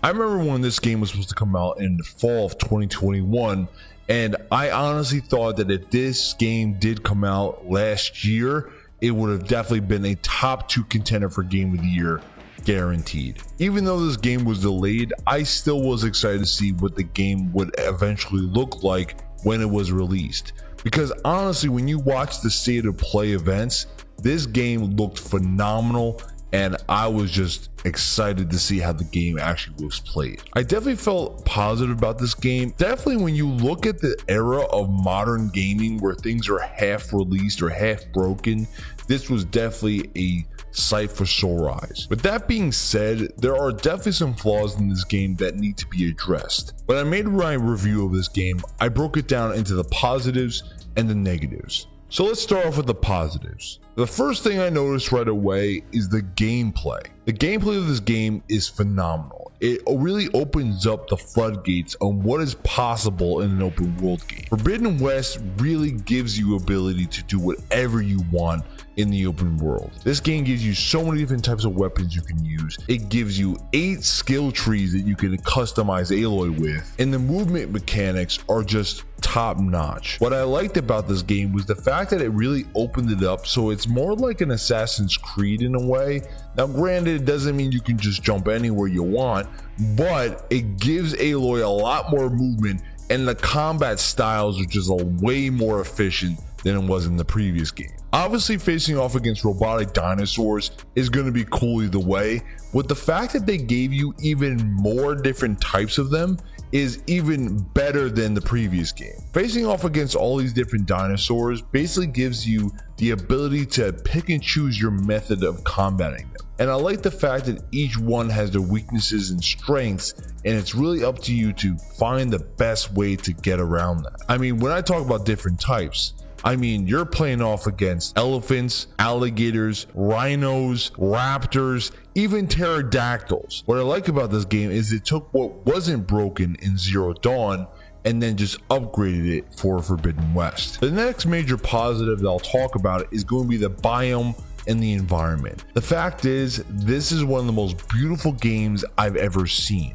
I remember when this game was supposed to come out in the fall of 2021, and I honestly thought that if this game did come out last year, it would have definitely been a top 2 contender for Game of the Year, guaranteed. Even though this game was delayed, I still was excited to see what the game would eventually look like when it was released. Because honestly, when you watch the state of play events, this game looked phenomenal, and I was just excited to see how the game actually was played. I definitely felt positive about this game. Definitely when you look at the era of modern gaming where things are half released or half broken, this was definitely a sight for sore eyes. With that being said, there are definitely some flaws in this game that need to be addressed. When I made my review of this game, I broke it down into the positives and the negatives. So let's start off with the positives. The first thing I noticed right away is the gameplay. The gameplay of this game is phenomenal. It really opens up the floodgates on what is possible in an open world game. Forbidden West really gives you ability to do whatever you want in the open world. This game gives you so many different types of weapons you can use. It gives you 8 skill trees that you can customize aloy with, and the movement mechanics are just top notch. What I liked about this game was the fact that it really opened it up so it's more like an Assassin's Creed in a way. Now granted, it doesn't mean you can just jump anywhere you want, but it gives aloy a lot more movement, and the combat styles are just way more efficient than it was in the previous game. Obviously, facing off against robotic dinosaurs is going to be cool either way, but the fact that they gave you even more different types of them is even better than the previous game. Facing off against all these different dinosaurs basically gives you the ability to pick and choose your method of combating them. And I like the fact that each one has their weaknesses and strengths, and it's really up to you to find the best way to get around that. I mean, when I talk about different types, I mean, you're playing off against elephants, alligators, rhinos, raptors, even pterodactyls. What I like about this game is it took what wasn't broken in Zero Dawn and then just upgraded it for Forbidden West. The next major positive that I'll talk about is going to be the biome and the environment. The fact is, this is one of the most beautiful games I've ever seen.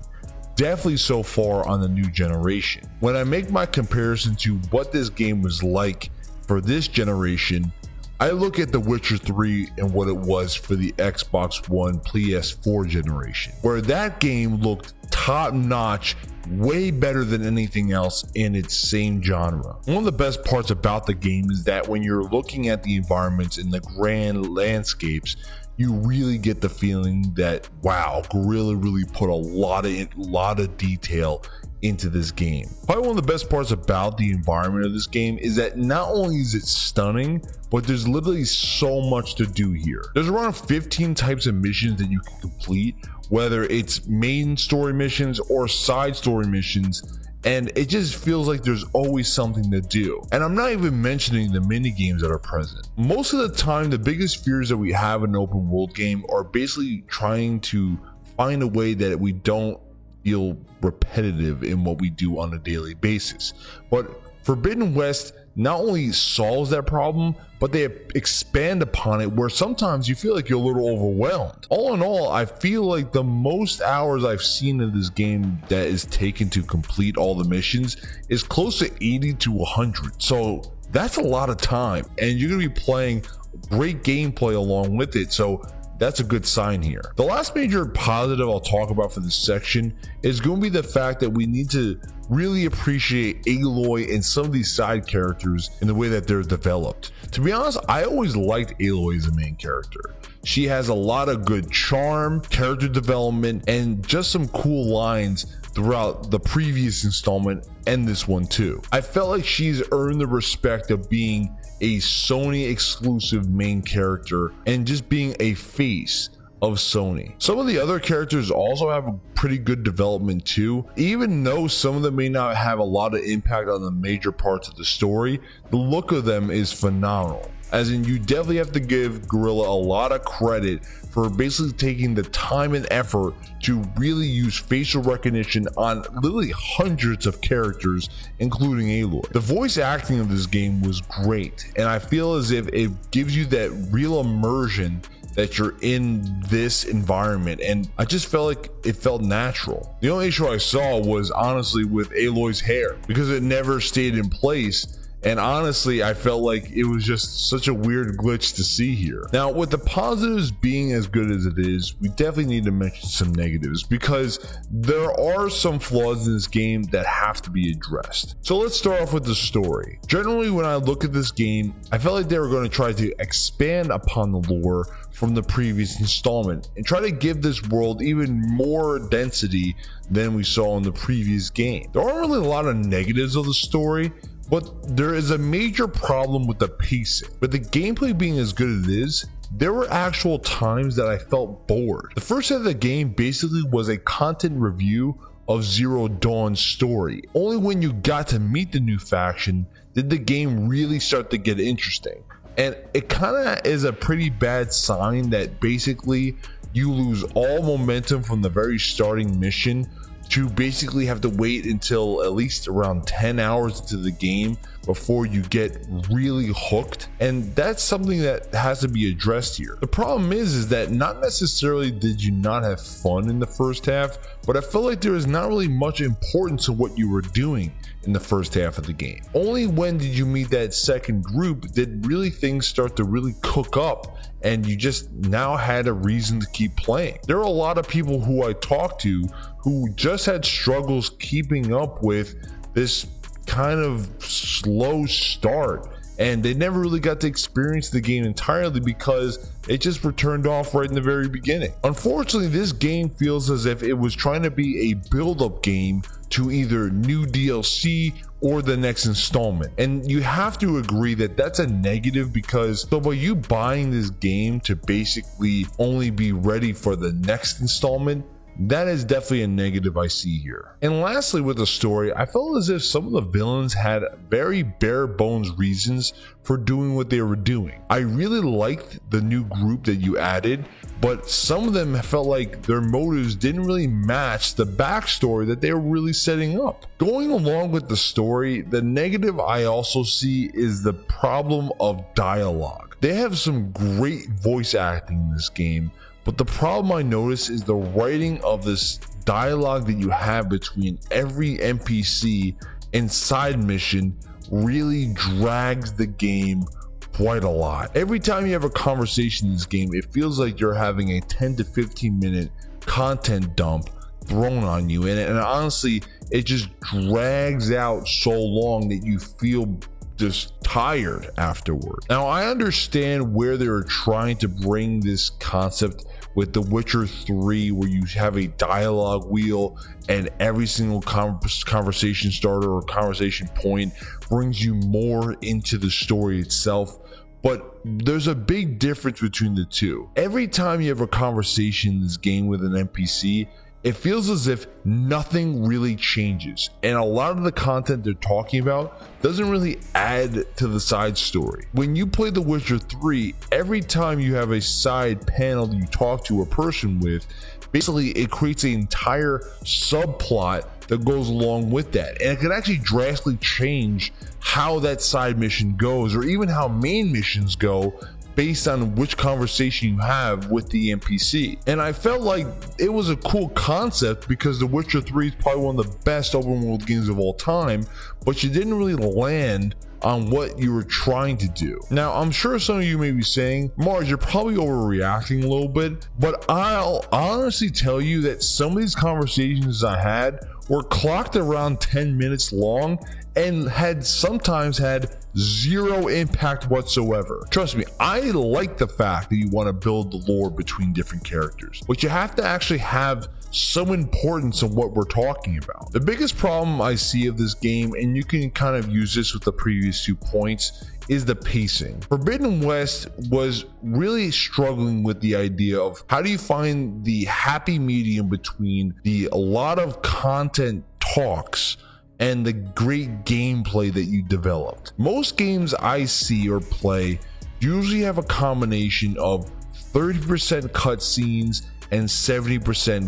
Definitely so far on the new generation. When I make my comparison to what this game was like for this generation, I look at The Witcher 3 and what it was for the Xbox One PS4 generation, where that game looked top notch, way better than anything else in its same genre. One of the best parts about the game is that when you're looking at the environments and the grand landscapes, you really get the feeling that, wow, Guerrilla really put a lot of detail into this game. Probably one of the best parts about the environment of this game is that not only is it stunning, but there's literally so much to do here. There's around 15 types of missions that you can complete, whether it's main story missions or side story missions, and it just feels like there's always something to do. And I'm not even mentioning the mini games that are present. Most of the time, the biggest fears that we have in an open world game are basically trying to find a way that we don't feel repetitive in what we do on a daily basis. But Forbidden West not only solves that problem, but they expand upon it where sometimes you feel like you're a little overwhelmed. All in all, I feel like the most hours I've seen in this game that is taken to complete all the missions is close to 80 to 100. So that's a lot of time, and you're going to be playing great gameplay along with it. So that's a good sign here. The last major positive I'll talk about for this section is going to be the fact that we need to really appreciate Aloy and some of these side characters in the way that they're developed. To be honest, I always liked Aloy as a main character. She has a lot of good charm, character development, and just some cool lines throughout the previous installment and this one too. I felt like she's earned the respect of being a Sony exclusive main character and just being a face of Sony. Some of the other characters also have a pretty good development too. Even though some of them may not have a lot of impact on the major parts of the story, the look of them is phenomenal. As in, you definitely have to give Guerrilla a lot of credit for basically taking the time and effort to really use facial recognition on literally hundreds of characters, including Aloy. The voice acting of this game was great, and I feel as if it gives you that real immersion that you're in this environment, and I just felt like it felt natural. The only issue I saw was honestly with Aloy's hair, because it never stayed in place. And honestly, I felt like it was just such a weird glitch to see here. Now, with the positives being as good as it is, we definitely need to mention some negatives, because there are some flaws in this game that have to be addressed. So let's start off with the story. Generally, when I look at this game, I felt like they were going to try to expand upon the lore from the previous installment and try to give this world even more density than we saw in the previous game. There aren't really a lot of negatives of the story, but there is a major problem with the pacing. With the gameplay being as good as it is, there were actual times that I felt bored. The first half of the game basically was a content review of Zero Dawn's story. Only when you got to meet the new faction did the game really start to get interesting. And it kind of is a pretty bad sign that basically you lose all momentum from the very starting mission to basically have to wait until at least around 10 hours into the game before you get really hooked. And that's something that has to be addressed here. The problem is that not necessarily did you not have fun in the first half, but I felt like there was not really much importance to what you were doing in the first half of the game. Only when did you meet that second group did really things start to really cook up, and you just now had a reason to keep playing. There are a lot of people who I talked to who just had struggles keeping up with this kind of slow start, and they never really got to experience the game entirely because it just were turned off right in the very beginning. Unfortunately, this game feels as if it was trying to be a build-up game to either new DLC or the next installment, and you have to agree that that's a negative, because so by you buying this game to basically only be ready for the next installment, that is definitely a negative I see here. And lastly, with the story, I felt as if some of the villains had very bare bones reasons for doing what they were doing. I really liked the new group that you added, but some of them felt like their motives didn't really match the backstory that they were really setting up. Going along with the story, the negative I also see is the problem of dialogue. They have some great voice acting in this game, but the problem I notice is the writing of this dialogue that you have between every NPC and side mission really drags the game quite a lot. Every time you have a conversation in this game, it feels like you're having a 10 to 15 minute content dump thrown on you, and honestly, it just drags out so long that you feel just tired afterward. Now, I understand where they were trying to bring this concept with The Witcher 3, where you have a dialogue wheel and every single conversation starter or conversation point brings you more into the story itself. But there's a big difference between the two. Every time you have a conversation in this game with an NPC, it feels as if nothing really changes, and a lot of the content they're talking about doesn't really add to the side story. When you play The Witcher 3, every time you have a side panel you talk to a person with, basically it creates an entire subplot that goes along with that, and it can actually drastically change how that side mission goes, or even how main missions go, based on which conversation you have with the NPC. And I felt like it was a cool concept, because The Witcher 3 is probably one of the best open world games of all time, but you didn't really land on what you were trying to do. Now, I'm sure some of you may be saying, Mars, you're probably overreacting a little bit, but I'll honestly tell you that some of these conversations I had were clocked around 10 minutes long and had sometimes had zero impact whatsoever. Trust me, I like the fact that you want to build the lore between different characters, but you have to actually have some importance in what we're talking about. The biggest problem I see of this game, and you can kind of use this with the previous 2 points, is the pacing. Forbidden West was really struggling with the idea of how do you find the happy medium between a lot of content talks and the great gameplay that you developed. Most games I see or play usually have a combination of 30% cutscenes and 70%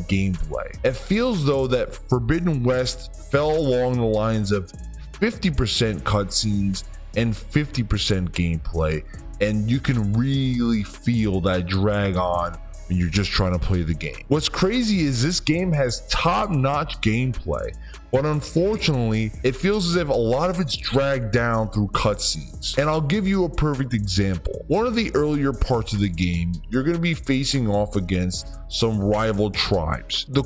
gameplay. It feels though that Forbidden West fell along the lines of 50% cutscenes and 50% gameplay, and you can really feel that drag on when you're just trying to play the game. What's crazy is this game has top-notch gameplay, but unfortunately it feels as if a lot of it's dragged down through cutscenes. And I'll give you a perfect example. One of the earlier parts of the game, you're going to be facing off against some rival tribes. The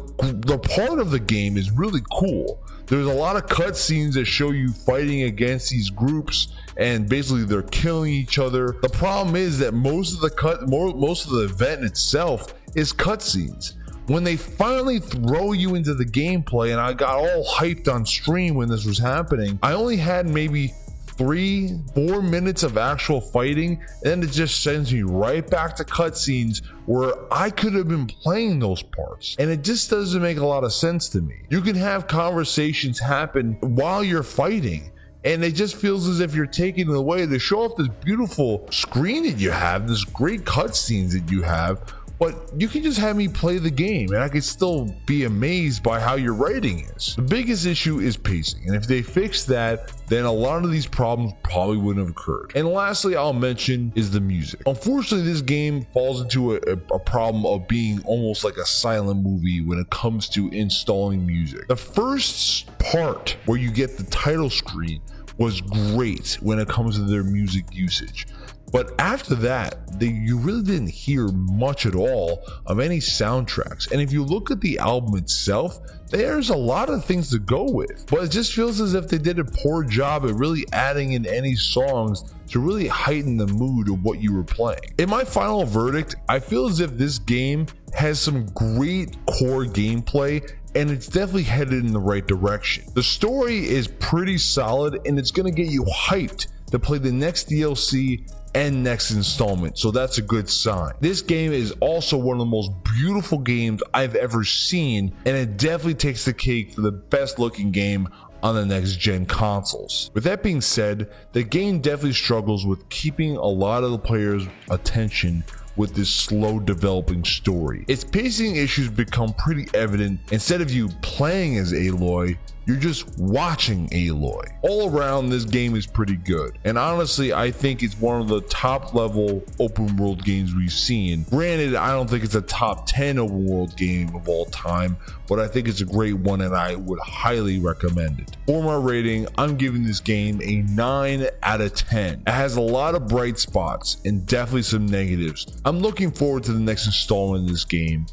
part of the game is really cool. There's a lot of cutscenes that show you fighting against these groups, and basically they're killing each other. The problem is that most of the event itself is cutscenes. When they finally throw you into the gameplay, and I got all hyped on stream when this was happening, I only had maybe 3-4 minutes of actual fighting, and then it just sends me right back to cutscenes where I could have been playing those parts, and it just doesn't make a lot of sense to me. You can have conversations happen while you're fighting, and it just feels as if you're taking it away to show off this beautiful screen that you have, this great cutscenes that you have. But you can just have me play the game and I could still be amazed by how your writing is. The biggest issue is pacing, and if they fix that, then a lot of these problems probably wouldn't have occurred. And lastly, I'll mention is the music. Unfortunately, this game falls into a problem of being almost like a silent movie when it comes to installing music. The first part where you get the title screen was great when it comes to their music usage. But after that, you really didn't hear much at all of any soundtracks. And if you look at the album itself, there's a lot of things to go with. But it just feels as if they did a poor job at really adding in any songs to really heighten the mood of what you were playing. In my final verdict, I feel as if this game has some great core gameplay, and it's definitely headed in the right direction. The story is pretty solid, and it's going to get you hyped to play the next DLC and next installment, so that's a good sign. This game is also one of the most beautiful games I've ever seen, and it definitely takes the cake for the best looking game on the next gen consoles. With that being said, the game definitely struggles with keeping a lot of the players' attention with this slow developing story. Its pacing issues become pretty evident. Instead of you playing as Aloy, you're just watching Aloy. All around, this game is pretty good, and honestly I think it's one of the top level open world games we've seen. Granted, I don't think it's a top 10 open world game of all time, but I think it's a great one and I would highly recommend it. For my rating, I'm giving this game a 9 out of 10. It has a lot of bright spots and definitely some negatives. I'm looking forward to the next installment in this game,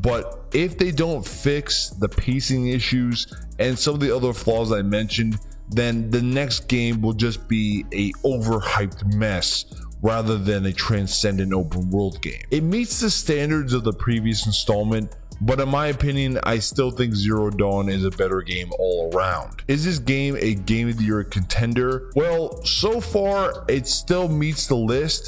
but if they don't fix the pacing issues and some of the other flaws I mentioned, then the next game will just be a overhyped mess rather than a transcendent open world game. It meets the standards of the previous installment, but in my opinion, I still think Zero Dawn is a better game all around. Is this game a Game of the Year contender? Well, so far it still meets the list,